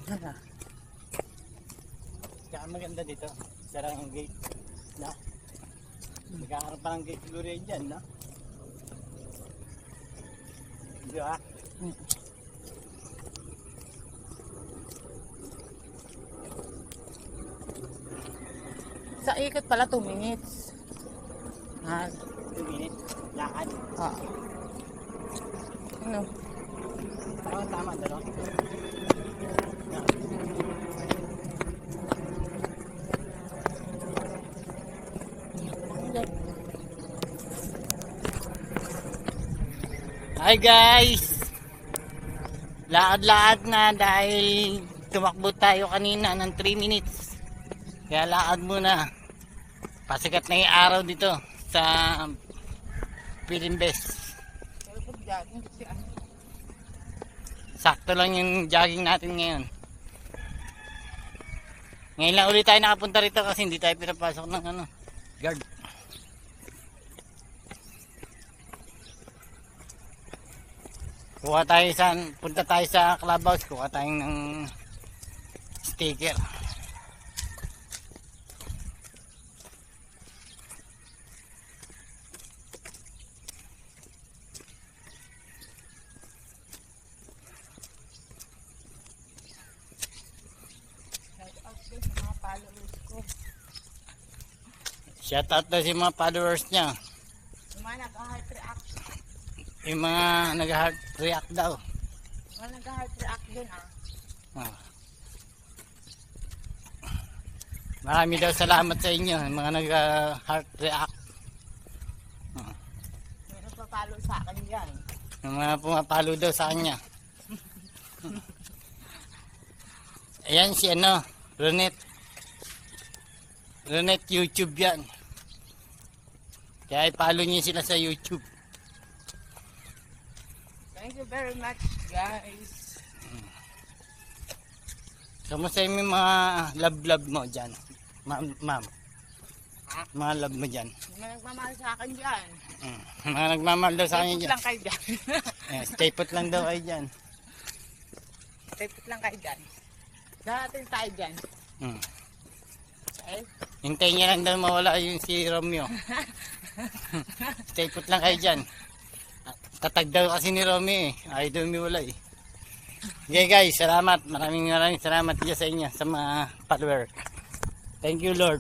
Ano? Kaya maganda dito. Sarang ang gate. No? Nagkakaroon pa ng gate siguro yan dyan, no? Di ba? Sa ikot pala 2 minutes. 2 minutes. Lakad. Ano? Tama, dalawa. Hi guys! Lakad-lakad na dahil tumakbo tayo kanina ng 3 minutes. Kaya lakad muna. Pasikat na yung araw dito sa Pilimbes. Sakto lang yung jogging natin ngayon. Ngayon lang ulit tayo nakapunta rito kasi hindi tayo pinapasok ng guard. Punta tayo sa clubhouse, kuha tayo ng sticker. Shout out daw sa mga followers niya. Yung mga nag-heart react. Yung mga nag-heart react daw. Mga nag-heart react dun Marami daw salamat sa inyo, yung mga nag-heart react. May nagpapalo sa akin yan. Yung mga pumapalo daw sa kanya. Ayan si Ronet YouTube yan. Kaya i-follow niyo sila sa YouTube. Thank you very much, guys. Kamusta yung mga love mo dyan? Ma'am. Mga love mo dyan. May nagmamahal sa akin dyan. Mga nagmamahal daw sa kanya Stay put dyan. lang kayo dyan. Stay put lang daw kayo dyan. Stay put lang kayo dyan. Darating tayo dyan. Okay? Hintayin niya lang daw mawala yung si Romeo. Stay put lang kayo dyan. Tatag daw kasi ni Romeo Ayaw daw umiwala Okay guys, salamat. Maraming salamat dyan sa inyo, sa mga follower. Thank you Lord.